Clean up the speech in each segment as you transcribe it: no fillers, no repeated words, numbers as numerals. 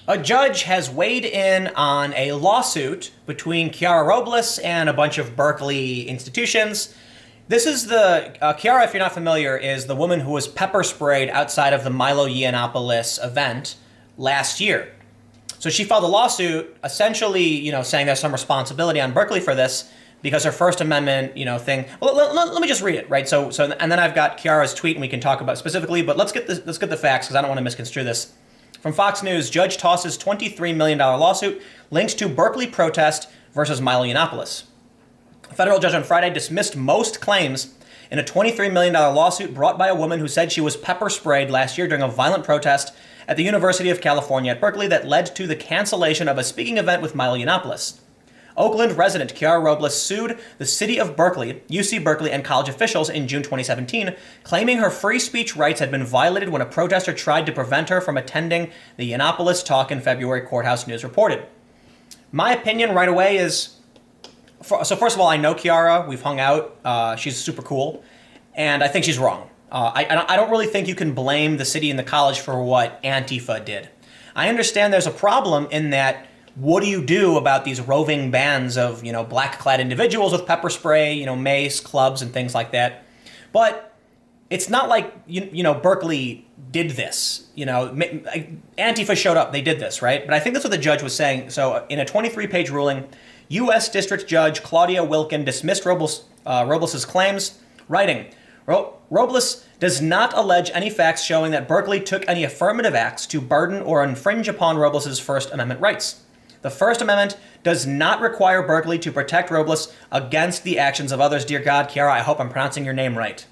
A judge has weighed in on a lawsuit between Chiara Robles and a bunch of Berkeley institutions. This is the Chiara, if you're not familiar, is the woman who was pepper sprayed outside of the Milo Yiannopoulos event last year. So she filed a lawsuit, essentially, saying there's some responsibility on Berkeley for this because her First Amendment, thing. Well, let me just read it, right? So, and then I've got Chiara's tweet, and we can talk about it specifically. But let's get the facts because I don't want to misconstrue this. From Fox News, judge tosses $23 million lawsuit linked to Berkeley protest versus Milo Yiannopoulos. A federal judge on Friday dismissed most claims in a $23 million lawsuit brought by a woman who said she was pepper sprayed last year during a violent protest at the University of California at Berkeley that led to the cancellation of a speaking event with Milo Yiannopoulos. Oakland resident Chiara Robles sued the city of Berkeley, UC Berkeley, and college officials in June 2017, claiming her free speech rights had been violated when a protester tried to prevent her from attending the Yiannopoulos talk in February, Courthouse News reported. My opinion right away is, so first of all, I know Chiara. We've hung out. She's super cool. And I think she's wrong. I don't really think you can blame the city and the college for what Antifa did. I understand there's a problem in that what do you do about these roving bands of, black-clad individuals with pepper spray, mace, clubs, and things like that? But it's not like, Berkeley did this. Antifa showed up. They did this, right? But I think that's what the judge was saying. So in a 23-page ruling, U.S. District Judge Claudia Wilkin dismissed Robles' claims, writing, Robles does not allege any facts showing that Berkeley took any affirmative acts to burden or infringe upon Robles' First Amendment rights. The First Amendment does not require Berkeley to protect Robles against the actions of others. Dear God, Chiara, I hope I'm pronouncing your name right.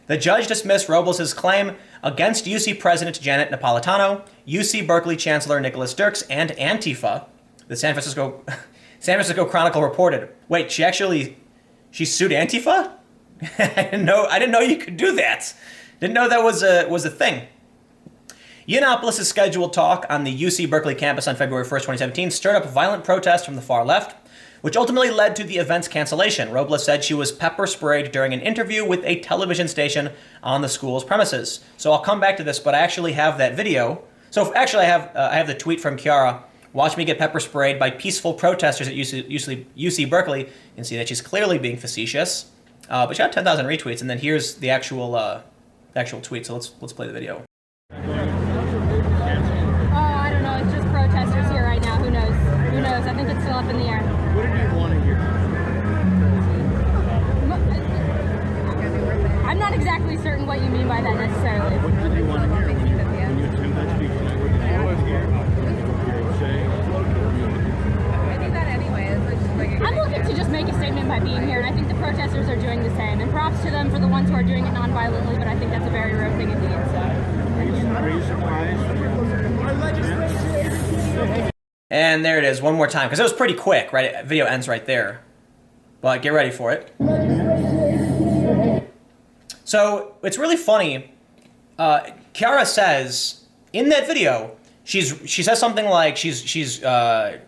The judge dismissed Robles' claim against UC President Janet Napolitano, UC Berkeley Chancellor Nicholas Dirks, and Antifa. The San Francisco Chronicle reported. Wait, she sued Antifa? I didn't know you could do that. Didn't know that was a thing. Yiannopoulos' scheduled talk on the UC Berkeley campus on February 1st, 2017 stirred up violent protests from the far left, which ultimately led to the event's cancellation. Robles said she was pepper sprayed during an interview with a television station on the school's premises. So I'll come back to this, but I actually have that video. So actually I have the tweet from Chiara. Watch me get pepper sprayed by peaceful protesters at UC Berkeley. You can see that she's clearly being facetious. But she got 10,000 retweets, and then here's the actual tweet. So let's play the video. I don't know. It's just protesters here right now. Who knows? Who knows? I think it's still up in the air. What did you want to hear? I'm not exactly certain what you mean by that necessarily. What did you want to hear when you attend that speech? What did you want to hear? I do that anyway. I'm looking to just make a statement by being here, and I think the protesters are doing the same. And props to them for the ones who are doing it non-violently, but I think that's a very rare thing indeed. Are you surprised? And there it is, one more time, because it was pretty quick, right? Video ends right there. But get ready for it. So it's really funny. Chiara says in that video, she says something like she's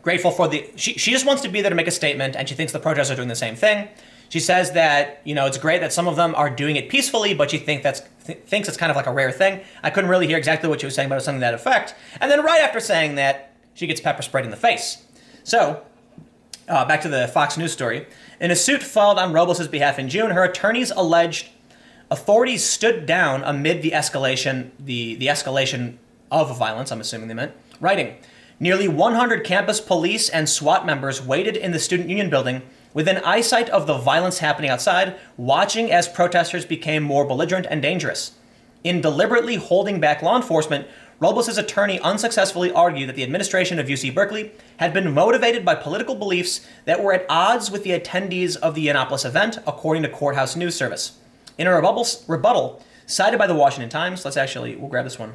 grateful for she just wants to be there to make a statement, and she thinks the protests are doing the same thing. She says that it's great that some of them are doing it peacefully, but she thinks it's kind of like a rare thing. I couldn't really hear exactly what she was saying, but it was something to that effect. And then right after saying that, she gets pepper sprayed in the face. So back to the Fox News story. In a suit filed on Robles' behalf in June, her attorneys alleged authorities stood down amid the escalation of violence, I'm assuming they meant, writing, nearly 100 campus police and SWAT members waited in the Student Union building within eyesight of the violence happening outside, watching as protesters became more belligerent and dangerous. In deliberately holding back law enforcement, Robles' attorney unsuccessfully argued that the administration of UC Berkeley had been motivated by political beliefs that were at odds with the attendees of the Yiannopoulos event, according to Courthouse News Service. In a rebuttal cited by the Washington Times, we'll grab this one.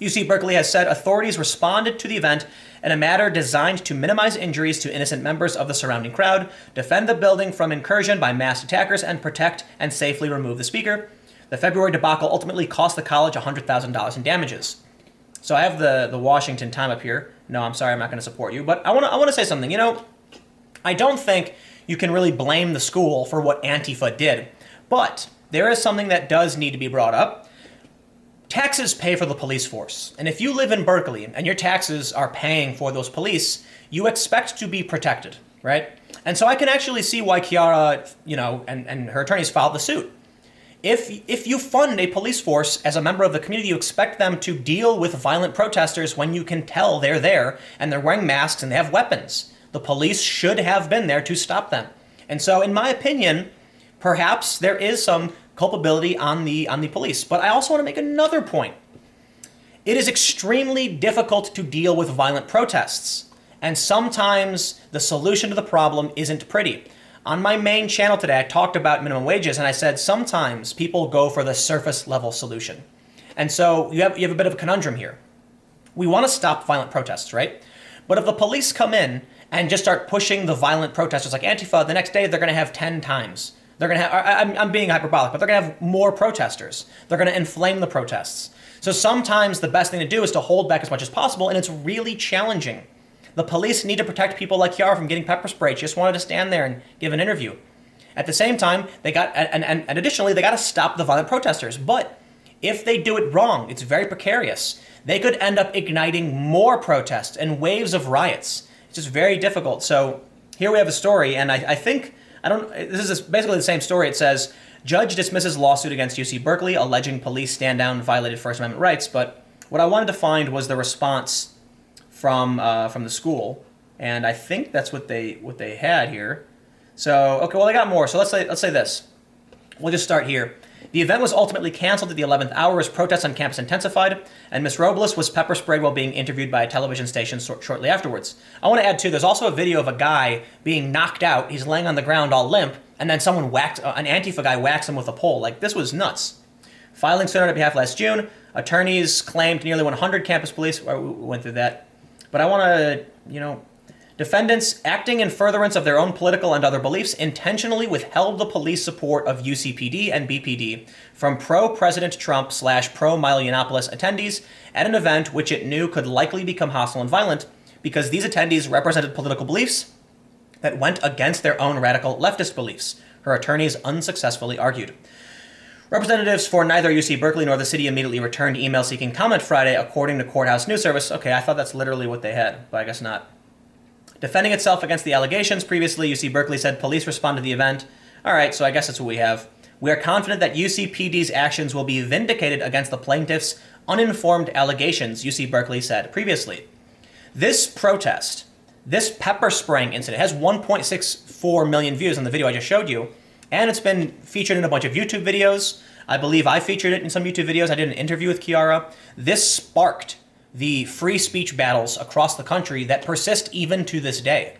UC Berkeley has said authorities responded to the event in a manner designed to minimize injuries to innocent members of the surrounding crowd, defend the building from incursion by masked attackers, and protect and safely remove the speaker. The February debacle ultimately cost the college $100,000 in damages. So I have the Washington Times up here. No, I'm sorry, I'm not going to support you. But I want to say something. I don't think you can really blame the school for what Antifa did. But there is something that does need to be brought up. taxes pay for the police force. And if you live in Berkeley and your taxes are paying for those police, you expect to be protected, right? And so I can actually see why Chiara, and her attorneys filed the suit. If you fund a police force as a member of the community, you expect them to deal with violent protesters when you can tell they're there and they're wearing masks and they have weapons. The police should have been there to stop them. And so, in my opinion, perhaps there is some culpability on the police. But I also want to make another point. It is extremely difficult to deal with violent protests. And sometimes the solution to the problem isn't pretty. On my main channel today, I talked about minimum wages, and I said sometimes people go for the surface level solution. And so you have a bit of a conundrum here. We want to stop violent protests, right? But if the police come in and just start pushing the violent protesters like Antifa, the next day they're going to have 10 times. They're going to have, I'm being hyperbolic, but they're going to have more protesters. They're going to inflame the protests. So sometimes the best thing to do is to hold back as much as possible, and it's really challenging. The police need to protect people like Chiara from getting pepper sprayed. She just wanted to stand there and give an interview. At the same time, and additionally, they got to stop the violent protesters. But if they do it wrong, it's very precarious. They could end up igniting more protests and waves of riots. It's just very difficult. So here we have a story, and this is basically the same story. It says, judge dismisses lawsuit against UC Berkeley, alleging police stand down violated First Amendment rights. But what I wanted to find was the response from the school, and I think that's what they had here. So okay, well, they got more. So let's say this. We'll just start here. The event was ultimately canceled at the 11th hour as protests on campus intensified, and Miss Robles was pepper sprayed while being interviewed by a television station shortly afterwards. I want to add too. There's also a video of a guy being knocked out. He's laying on the ground all limp, and then someone an Antifa guy whacks him with a pole. Like, this was nuts. Filing suit on behalf last June, attorneys claimed nearly 100 campus police. We went through that. But I want to, defendants acting in furtherance of their own political and other beliefs intentionally withheld the police support of UCPD and BPD from pro-President Trump / pro-Milo Yiannopoulos attendees at an event which it knew could likely become hostile and violent because these attendees represented political beliefs that went against their own radical leftist beliefs, her attorneys unsuccessfully argued. Representatives for neither UC Berkeley nor the city immediately returned email seeking comment Friday, according to Courthouse News Service. Okay, I thought that's literally what they had, but I guess not. Defending itself against the allegations, previously UC Berkeley said police responded to the event. All right, so I guess that's what we have. We are confident that UCPD's actions will be vindicated against the plaintiffs' uninformed allegations, UC Berkeley said previously. This protest, this pepper spraying incident, has 1.64 million views on the video I just showed you. And it's been featured in a bunch of YouTube videos. I believe I featured it in some YouTube videos. I did an interview with Chiara. This sparked the free speech battles across the country that persist even to this day.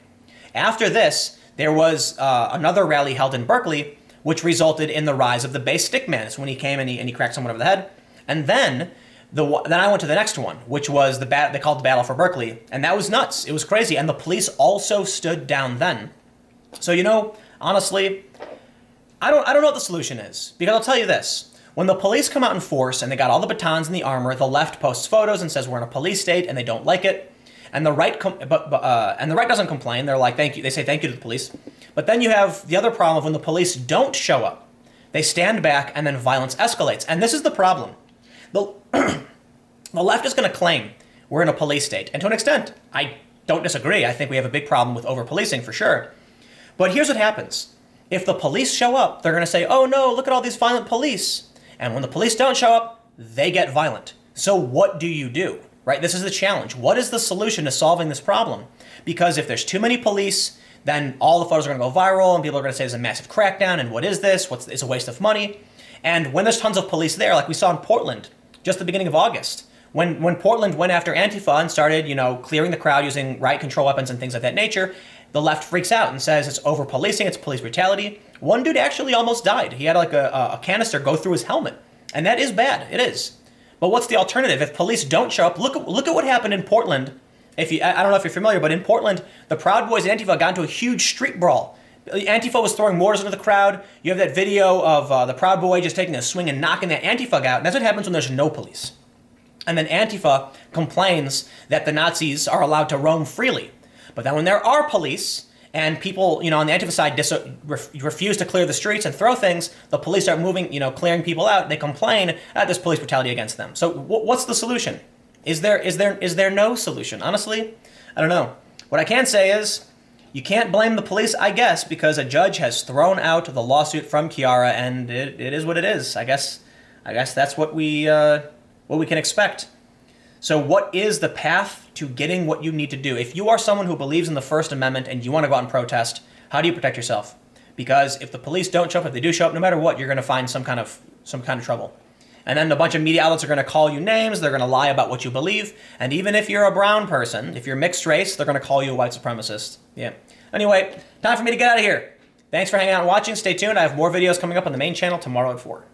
After this, there was another rally held in Berkeley, which resulted in the rise of the Bay Stickman. It's when he came and he cracked someone over the head. And then I went to the next one, which was they called the Battle for Berkeley. And that was nuts. It was crazy. And the police also stood down then. So, honestly, I don't know what the solution is, because I'll tell you this. When the police come out in force and they got all the batons and the armor, the left posts photos and says we're in a police state and they don't like it. And the right and the right doesn't complain. They're like, thank you. They say thank you to the police. But then you have the other problem of when the police don't show up. They stand back and then violence escalates. And this is the problem. The left is going to claim we're in a police state. And to an extent, I don't disagree. I think we have a big problem with over-policing for sure. But here's what happens. If the police show up, they're going to say, oh no, look at all these violent police. And when the police don't show up, they get violent. So what do you do? Right? This is the challenge. What is the solution to solving this problem? Because if there's too many police, then all the photos are going to go viral and people are going to say there's a massive crackdown and what is this? It's a waste of money. And when there's tons of police there, like we saw in Portland, just the beginning of August, when Portland went after Antifa and started, clearing the crowd using riot control weapons and things of that nature, the left freaks out and says it's over-policing, it's police brutality. One dude actually almost died. He had a canister go through his helmet. And that is bad. It is. But what's the alternative? If police don't show up, look at what happened in Portland. I don't know if you're familiar, but in Portland, the Proud Boys and Antifa got into a huge street brawl. Antifa was throwing mortars into the crowd. You have that video of the Proud Boy just taking a swing and knocking that Antifa out. And that's what happens when there's no police. And then Antifa complains that the Nazis are allowed to roam freely. But then when there are police and people, on the Antifa side refuse to clear the streets and throw things, the police start moving, clearing people out. They complain at this police brutality against them. So what's the solution? Is there no solution? Honestly, I don't know. What I can say is you can't blame the police, I guess, because a judge has thrown out the lawsuit from Chiara, and it is what it is. I guess that's what we can expect. So what is the path to getting what you need to do? If you are someone who believes in the First Amendment and you want to go out and protest, how do you protect yourself? Because if the police don't show up, if they do show up, no matter what, you're going to find some kind of trouble. And then a bunch of media outlets are going to call you names, they're going to lie about what you believe, and even if you're a brown person, if you're mixed race, they're going to call you a white supremacist. Yeah. Anyway, time for me to get out of here. Thanks for hanging out and watching. Stay tuned. I have more videos coming up on the main channel tomorrow at 4.